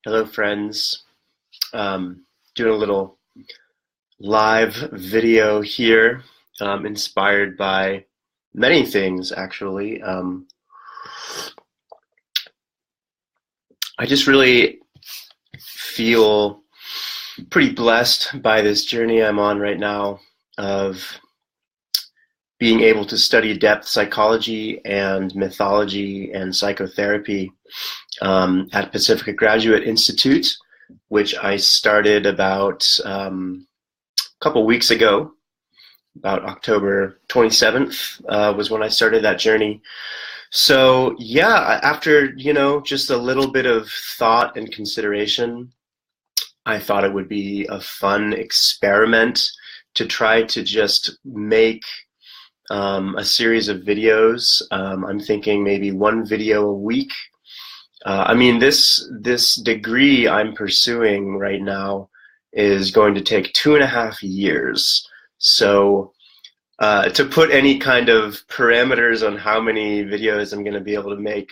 Hello, friends. Doing a little live video here, inspired by many things, actually. I just really feel pretty blessed by this journey I'm on right now of being able to study depth psychology and mythology and psychotherapy at Pacifica Graduate Institute, which I started about a couple weeks ago. About October 27th was when I started that journey. So yeah, after just a little bit of thought and consideration, I thought it would be a fun experiment to try to just make a series of videos. I'm thinking maybe one video a week. I mean, this degree I'm pursuing right now is going to take 2.5 years. So to put any kind of parameters on how many videos I'm going to be able to make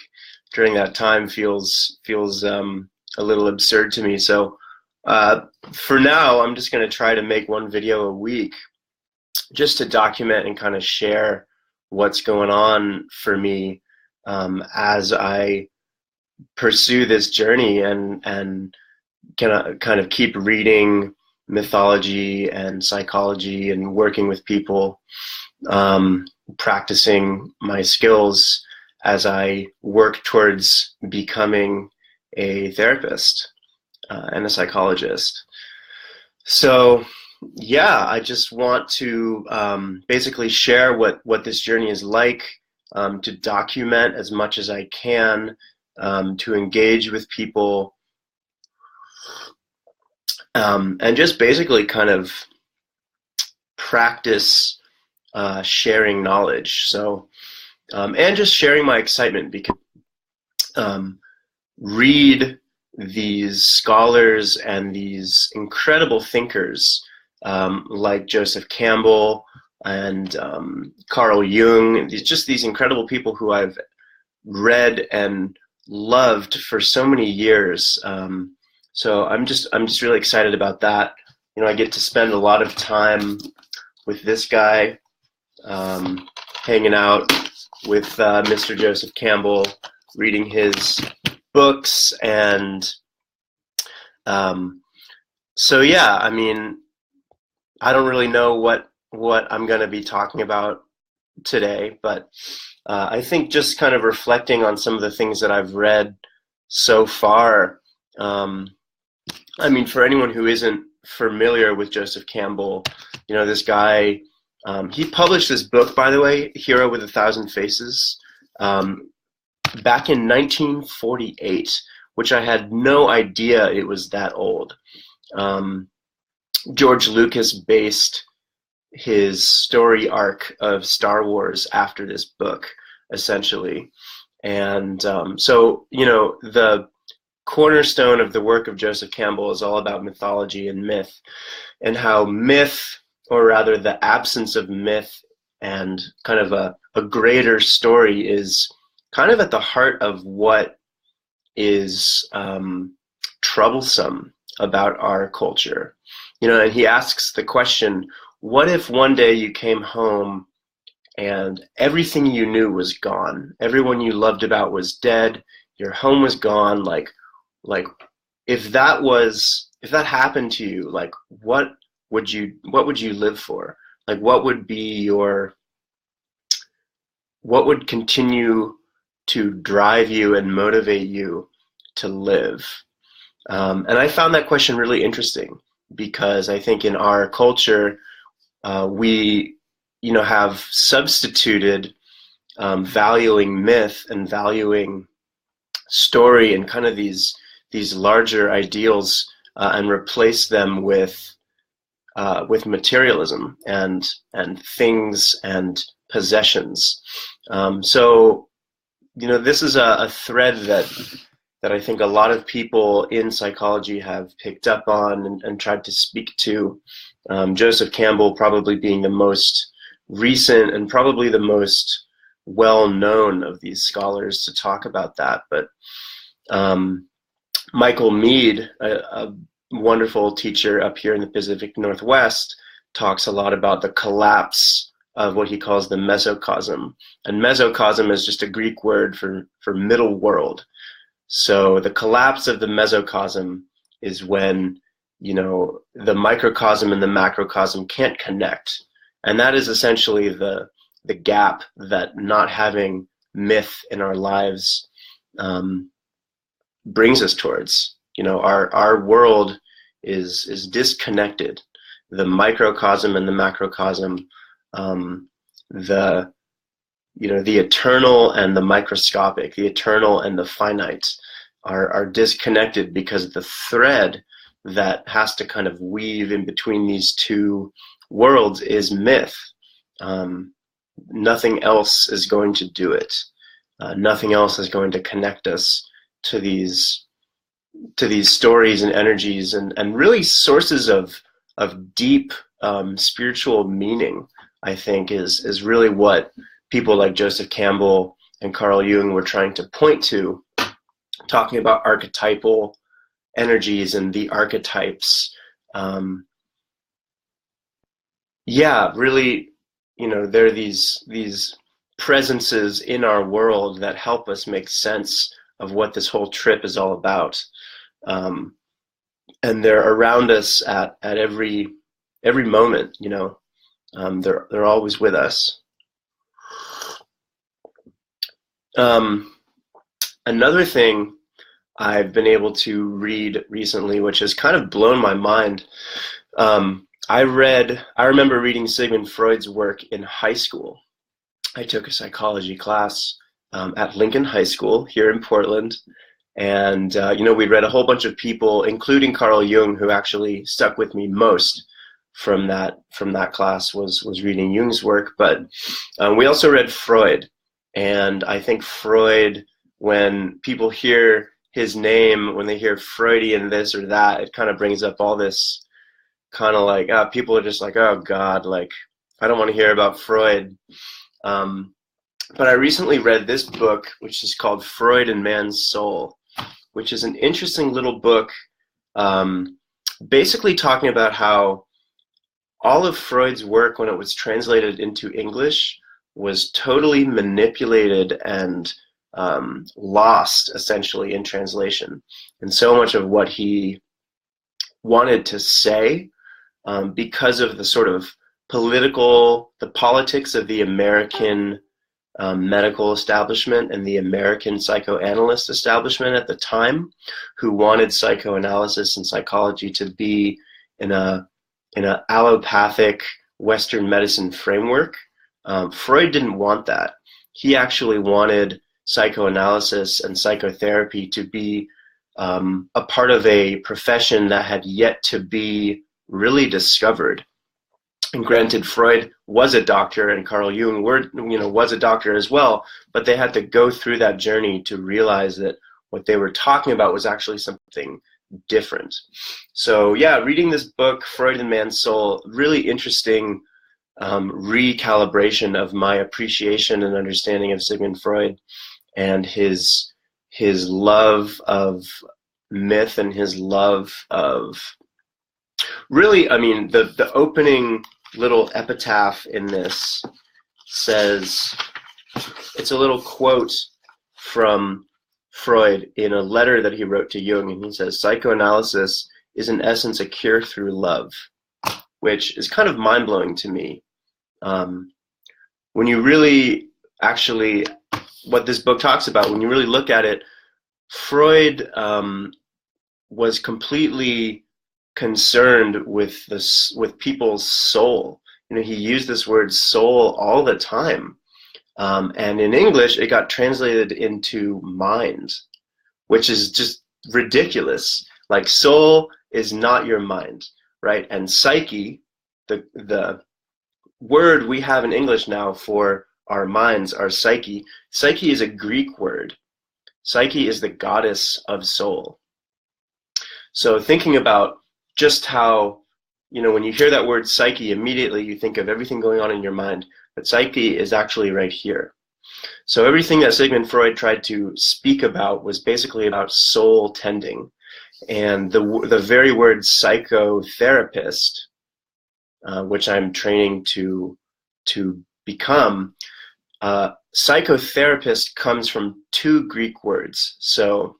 during that time feels a little absurd to me. So for now, I'm just going to try to make one video a week, just to document and kind of share what's going on for me as I pursue this journey and kind of keep reading mythology and psychology and working with people, practicing my skills as I work towards becoming a therapist and a psychologist. So yeah, I just want to basically share what this journey is like, to document as much as I can, to engage with people, and just basically kind of practice sharing knowledge. So, and just sharing my excitement, because read these scholars and these incredible thinkers like Joseph Campbell and Carl Jung, these incredible people who I've read and loved for so many years. So I'm just really excited about that. I get to spend a lot of time with this guy, hanging out with Mr. Joseph Campbell, reading his books, and so yeah, I mean, I don't really know what I'm going to be talking about today, but I think just kind of reflecting on some of the things that I've read so far. I mean, for anyone who isn't familiar with Joseph Campbell, this guy, he published this book, by the way, Hero with a Thousand Faces, back in 1948, which I had no idea it was that old. George Lucas based his story arc of Star Wars after this book, essentially. And so, the cornerstone of the work of Joseph Campbell is all about mythology and myth, and how myth, or rather the absence of myth and kind of a greater story, is kind of at the heart of what is troublesome about our culture. And he asks the question, what if one day you came home and everything you knew was gone? Everyone you loved about was dead. Your home was gone. Like if that happened to you, like what would you live for? Like what would continue to drive you and motivate you to live? And I found that question really interesting, because I think in our culture, we have substituted valuing myth and valuing story and kind of these larger ideals, and replace them with materialism and things and possessions. So this is a thread that I think a lot of people in psychology have picked up on and tried to speak to. Joseph Campbell probably being the most recent and probably the most well-known of these scholars to talk about that. But Michael Mead, a wonderful teacher up here in the Pacific Northwest, talks a lot about the collapse of what he calls the mesocosm. And mesocosm is just a Greek word for middle world. So the collapse of the mesocosm is when, you know, the microcosm and the macrocosm can't connect. And that is essentially the gap that not having myth in our lives brings us towards. You know, our world is disconnected. The microcosm and the macrocosm, the eternal and the microscopic, the eternal and the finite are disconnected, because the thread that has to kind of weave in between these two worlds is myth. Nothing else is going to do it. Nothing else is going to connect us to these stories and energies and really sources of deep spiritual meaning. I think is really what people like Joseph Campbell and Carl Jung were trying to point to, talking about archetypal energies and the archetypes. Really, you know, there are these presences in our world that help us make sense of what this whole trip is all about. And they're around us at every moment, you know. They're always with us. Another thing I've been able to read recently, which has kind of blown my mind, I remember reading Sigmund Freud's work in high school. I took a psychology class at Lincoln High School here in Portland, and we read a whole bunch of people, including Carl Jung, who actually stuck with me most from that class was reading Jung's work. But we also read Freud, and I think Freud, when people hear his name, when they hear Freudian this or that, it kind of brings up all this kind of like, people are just like, oh God, like, I don't want to hear about Freud. But I recently read this book, which is called Freud and Man's Soul, which is an interesting little book, basically talking about how all of Freud's work, when it was translated into English, was totally manipulated and lost, essentially, in translation. And so much of what he wanted to say, because of the sort of the politics of the American medical establishment and the American psychoanalyst establishment at the time, who wanted psychoanalysis and psychology to be in a allopathic Western medicine framework. Freud didn't want that. He actually wanted psychoanalysis and psychotherapy to be a part of a profession that had yet to be really discovered. And granted, Freud was a doctor, and Carl Jung was a doctor as well, but they had to go through that journey to realize that what they were talking about was actually something different. So yeah, reading this book, Freud and Man's Soul, really interesting recalibration of my appreciation and understanding of Sigmund Freud and his love of myth and his love of really, I mean, the opening little epitaph in this says, it's a little quote from Freud in a letter that he wrote to Jung, and he says, "Psychoanalysis is in essence a cure through love," which is kind of mind-blowing to me. When you really actually, what this book talks about, when you really look at it, Freud was completely concerned with people's soul. You know, he used this word soul all the time. And in English, it got translated into mind, which is just ridiculous. Like, soul is not your mind, right? And psyche, the word we have in English now for our minds, our psyche. Psyche is a Greek word. Psyche is the goddess of soul. So thinking about just how, when you hear that word psyche, immediately you think of everything going on in your mind, but psyche is actually right here. So everything that Sigmund Freud tried to speak about was basically about soul tending. And the very word psychotherapist, which I'm training to become, psychotherapist comes from two Greek words. So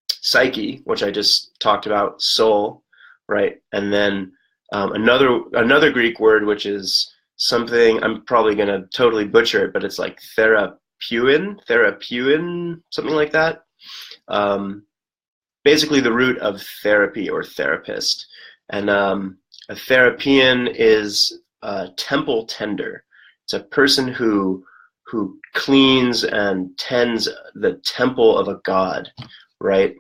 psyche, which I just talked about, soul, right? And then another Greek word, which is something, I'm probably going to totally butcher it, but it's like therapeuin, something like that. Basically the root of therapy or therapist. And a therapian is a temple tender. It's a person who cleans and tends the temple of a god, right?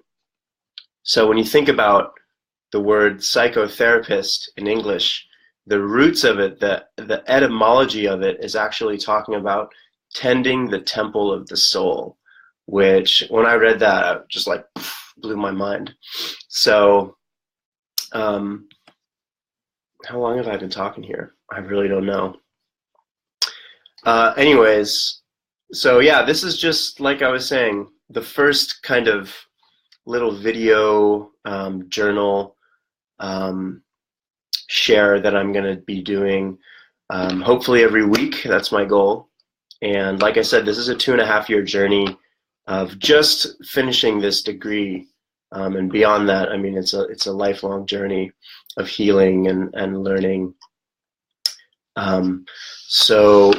So when you think about the word psychotherapist in English, the roots of it, the etymology of it is actually talking about tending the temple of the soul, which when I read that, it just like blew my mind. So how long have I been talking here? I really don't know. Anyways, so yeah, this is just, like I was saying, the first kind of little video journal share that I'm going to be doing hopefully every week. That's my goal. And like I said, this is a 2.5-year journey of just finishing this degree. And beyond that, I mean, it's a lifelong journey of healing and learning. So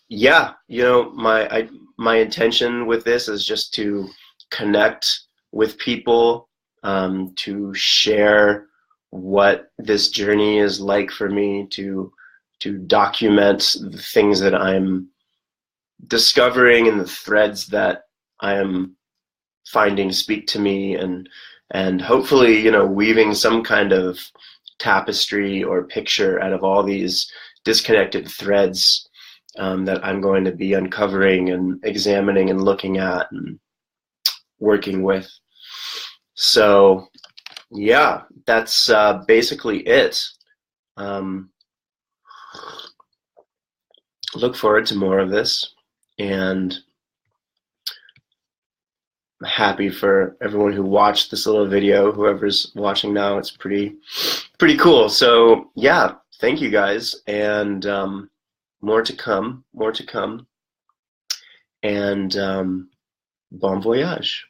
yeah, you know, my intention with this is just to connect with people, to share what this journey is like for me, to document the things that I'm discovering and the threads that I am finding speak to me, and hopefully, you know, weaving some kind of tapestry or picture out of all these disconnected threads that I'm going to be uncovering and examining and looking at and working with. So yeah, that's basically it. Look forward to more of this, and I'm happy for everyone who watched this little video. Whoever's watching now, it's pretty cool. So yeah, thank you guys, and more to come, and bon voyage.